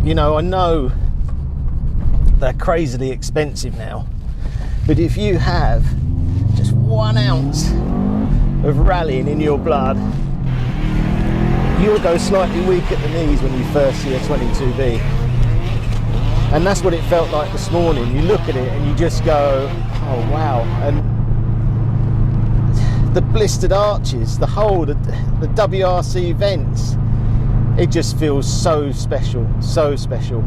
You know, I know they're crazily expensive now, but if you have just 1 ounce of rallying in your blood, you'll go slightly weak at the knees when you first see a 22B. And that's what it felt like this morning. You look at it and you just go, oh wow. And the blistered arches, the hole, the WRC vents, it just feels so special, so special.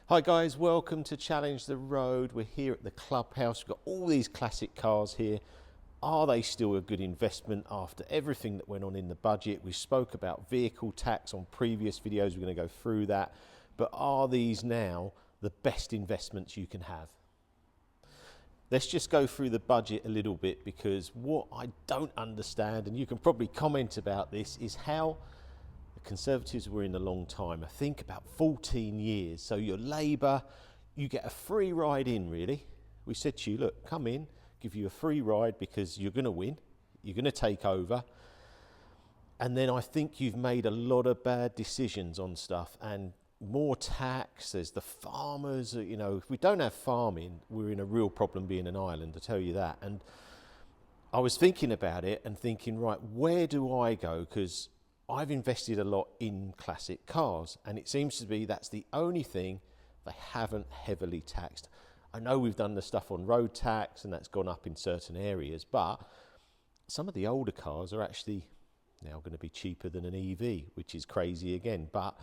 Hi guys, welcome to Challenge the Road. We're here at the clubhouse. We've got all these classic cars here. Are they still a good investment after everything that went on in the budget? We spoke about vehicle tax on previous videos. We're going to go through that. But are these now the best investments you can have? Let's just go through the budget a little bit, because what I don't understand, and you can probably comment about this, is how the Conservatives were in a long time. I think about 14 years. So your Labour, you get a free ride in, really. We said to you, look, come in, give you a free ride because you're going to win, you're going to take over. And then I think you've made a lot of bad decisions on stuff, and more tax. There's the farmers, you know, if we don't have farming, we're in a real problem being an island, I tell you that. And I was thinking about it and thinking, right, where do I go? Because I've invested a lot in classic cars, and it seems to be that's the only thing they haven't heavily taxed. I know we've done the stuff on road tax and that's gone up in certain areas, but some of the older cars are actually now going to be cheaper than an EV, which is crazy again. But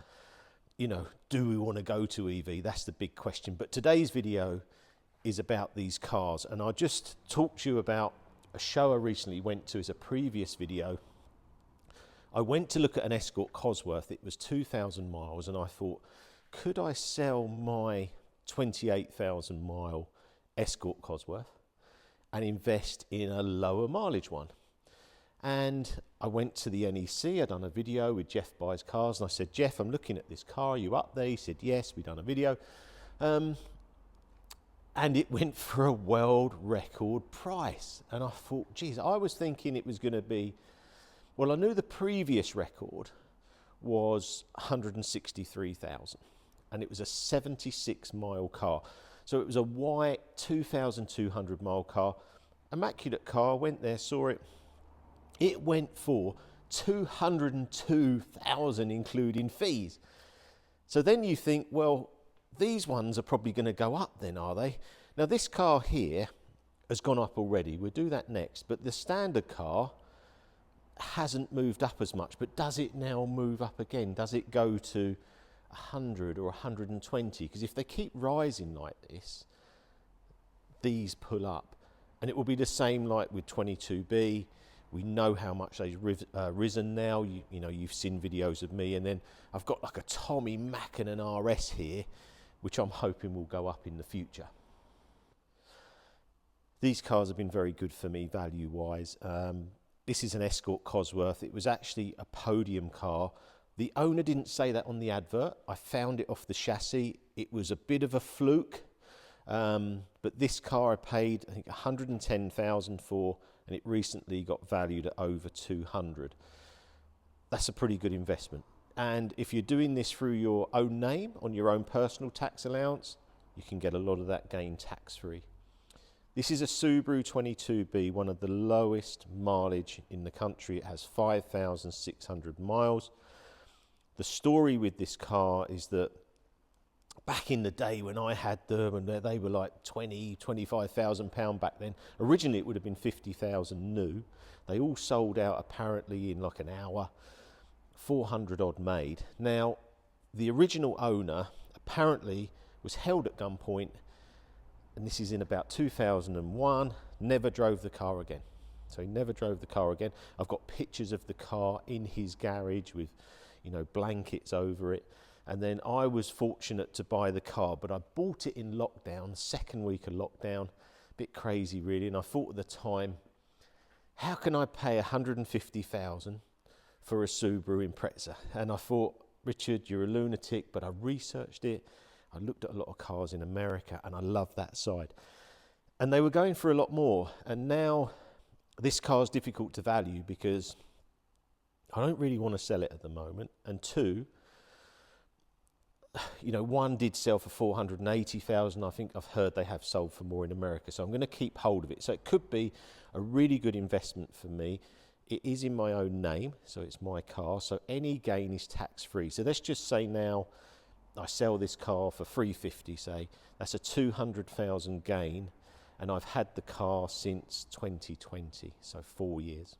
you know, do we want to go to EV? That's the big question. But today's video is about these cars, and I'll just talk to you about a show I recently went to as a previous video. I went to look at an Escort Cosworth. It was 2,000 miles, and I thought, could I sell my 28,000 mile Escort Cosworth and invest in a lower mileage one? And I went to the NEC. I'd done a video with Jeff Buys Cars, and I said, Jeff, I'm looking at this car, are you up there? He said, yes, we've done a video. And it went for a world record price. And I thought, geez, I was thinking it was going to be, well, I knew the previous record was 163,000, and it was a 76 mile car. So it was a white 2,200 mile car, immaculate car. Went there, saw it. It went for 202,000 including fees. So then you think, well, these ones are probably going to go up then, are they? Now this car here has gone up already. We'll do that next. But the standard car hasn't moved up as much. But does it now move up again? Does it go to 100 or 120? Because if they keep rising like this, these pull up. And it will be the same like with 22B. We know how much they've risen now. You know, you've seen videos of me. And then I've got like a Tommy Mac and an RS here, which I'm hoping will go up in the future. These cars have been very good for me value-wise. This is an Escort Cosworth. It was actually a podium car. The owner didn't say that on the advert. I found it off the chassis. It was a bit of a fluke. But this car I paid, I think, 110,000 for, and it recently got valued at over 200. That's a pretty good investment. And if you're doing this through your own name, on your own personal tax allowance, you can get a lot of that gain tax-free. This is a Subaru 22B, one of the lowest mileage in the country. It has 5,600 miles. The story with this car is that back in the day when I had them, and they were like 20, 25,000 pound back then. Originally it would have been 50,000 new. They all sold out apparently in like an hour, 400 odd made. Now, the original owner apparently was held at gunpoint, and this is in about 2001, never drove the car again. So he never drove the car again. I've got pictures of the car in his garage with, you know, blankets over it. And then I was fortunate to buy the car, but I bought it in lockdown, second week of lockdown. A bit crazy really, and I thought at the time, how can I pay 150,000 for a Subaru Impreza? And I thought, Richard, you're a lunatic, but I researched it. I looked at a lot of cars in America, and I love that side. And they were going for a lot more, and now this car's difficult to value because I don't really want to sell it at the moment, and two, you know, one did sell for 480,000. I think I've heard they have sold for more in America. So I'm going to keep hold of it. So it could be a really good investment for me. It is in my own name, so it's my car. So any gain is tax-free. So let's just say now I sell this car for 350, say. That's a 200,000 gain. And I've had the car since 2020, so 4 years.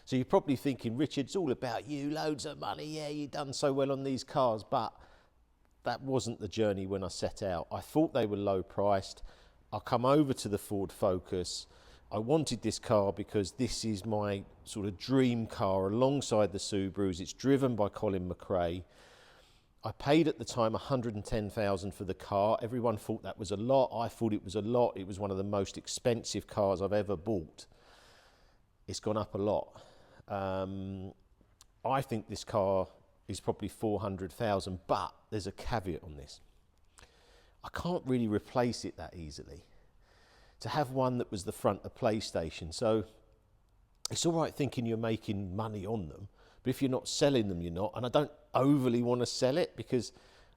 So you're probably thinking, Richard, it's all about you, loads of money, yeah, you've done so well on these cars, but that wasn't the journey when I set out. I thought they were low priced. I come over to the Ford Focus. I wanted this car because this is my sort of dream car alongside the Subarus. It's driven by Colin McRae. I paid at the time 110,000 for the car. Everyone thought that was a lot. I thought it was a lot. It was one of the most expensive cars I've ever bought. It's gone up a lot. I think this car is probably 400,000, but there's a caveat on this. I can't really replace it that easily. To have one that was the front of PlayStation, so it's all right thinking you're making money on them, but if you're not selling them, you're not. And I don't overly want to sell it because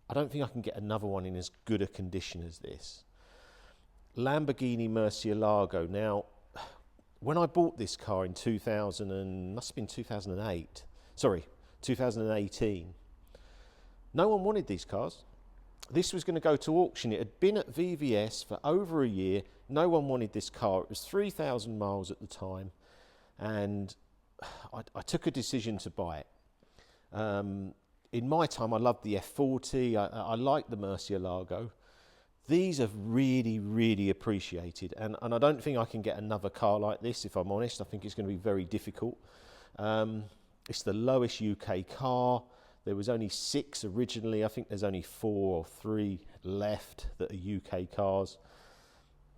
I don't think I can get another one in as good a condition as this. Lamborghini Murcielago. Now, when I bought this car in 2018, no one wanted these cars. This was going to go to auction. It had been at VVS for over a year. No one wanted this car. It was 3,000 miles at the time, and I took a decision to buy it. In my time, I loved the F40. I liked the Murcielago. These have really, really appreciated, and I don't think I can get another car like this, if I'm honest. I think it's going to be very difficult. It's the lowest UK car. There was only 6 originally. I think there's only 4 or 3 left that are UK cars.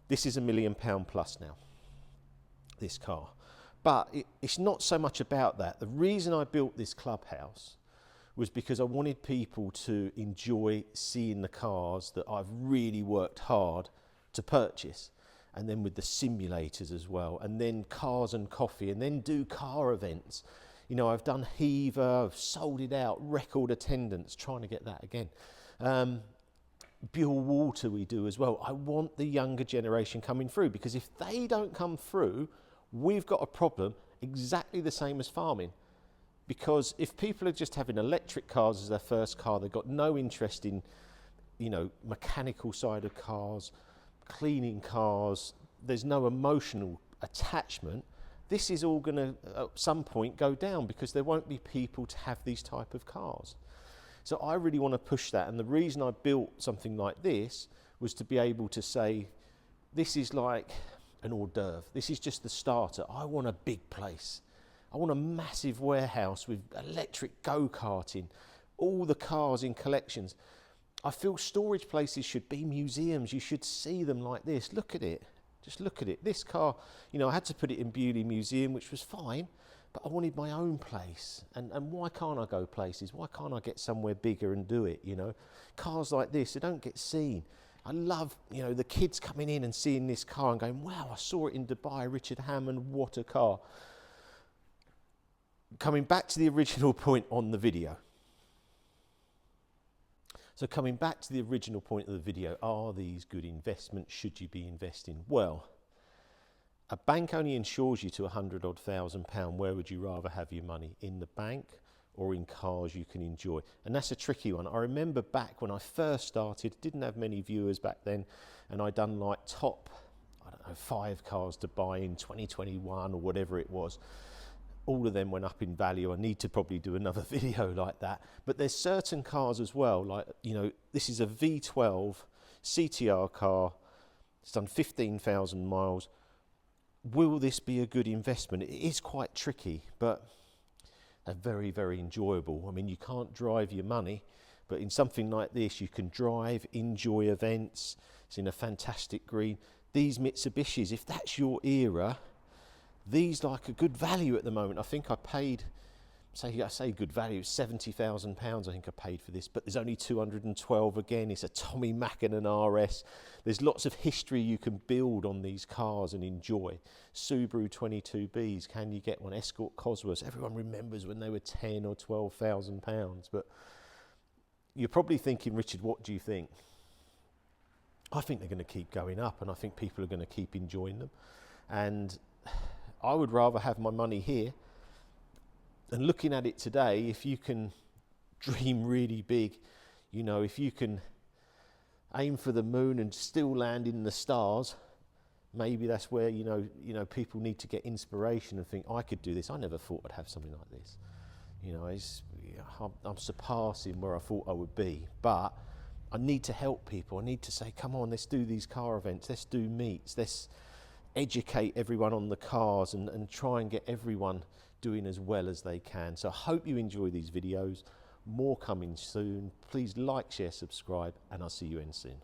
This is £1 million plus now, this car. But it's not so much about that. The reason I built this clubhouse was because I wanted people to enjoy seeing the cars that I've really worked hard to purchase. And then with the simulators as well. And then cars and coffee. And then do car events. You know, I've done Heaver, I've sold it out, record attendance, trying to get that again. Buell Water we do as well. I want the younger generation coming through, because if they don't come through, we've got a problem exactly the same as farming. Because if people are just having electric cars as their first car, they've got no interest in, you know, mechanical side of cars, cleaning cars, there's no emotional attachment, this is all going to at some point go down, because there won't be people to have these type of cars. So I really want to push that, and the reason I built something like this was to be able to say, this is like an hors d'oeuvre, this is just the starter. I want a big place. I want a massive warehouse with electric go-karting, all the cars in collections. I feel storage places should be museums. You should see them like this. Look at it. Just look at it. This car, you know, I had to put it in Bewley Museum, which was fine, but I wanted my own place. And why can't I go places? Why can't I get somewhere bigger and do it, you know? Cars like this, they don't get seen. I love, you know, the kids coming in and seeing this car and going, wow, I saw it in Dubai, Richard Hammond, what a car. Coming back to the original point on the video. So coming back to the original point of the video, are these good investments? Should you be investing? Well, a bank only insures you to £100,000. Where would you rather have your money? In the bank or in cars you can enjoy? And that's a tricky one. I remember back when I first started, didn't have many viewers back then, and I'd done like top, I don't know, 5 cars to buy in 2021 or whatever it was. All of them went up in value. I need to probably do another video like that. But there's certain cars as well, like, you know, this is a V12 CTR car. It's done 15,000 miles. Will this be a good investment? It is quite tricky, but they're very, very enjoyable. I mean, you can't drive your money, but in something like this, you can drive, enjoy events. It's in a fantastic green. These Mitsubishis, if that's your era, these like a good value at the moment. I think I paid, I say good value, £70,000 I think I paid for this, but there's only 212 again. It's a Tommy Mackinnon RS. There's lots of history you can build on these cars and enjoy. Subaru 22Bs, can you get one? Escort Cosworths, everyone remembers when they were 10 or £12,000, but you're probably thinking, Richard, what do you think? I think they're going to keep going up, and I think people are going to keep enjoying them. And I would rather have my money here. And looking at it today, if you can dream really big, you know, if you can aim for the moon and still land in the stars, maybe that's where, you know, people need to get inspiration and think, I could do this. I never thought I'd have something like this. You know, I'm surpassing where I thought I would be, but I need to help people. I need to say, come on, let's do these car events, let's do meets, let's educate everyone on the cars and try and get everyone doing as well as they can. So I hope you enjoy these videos. More coming soon. Please like, share, subscribe, and I'll see you in soon.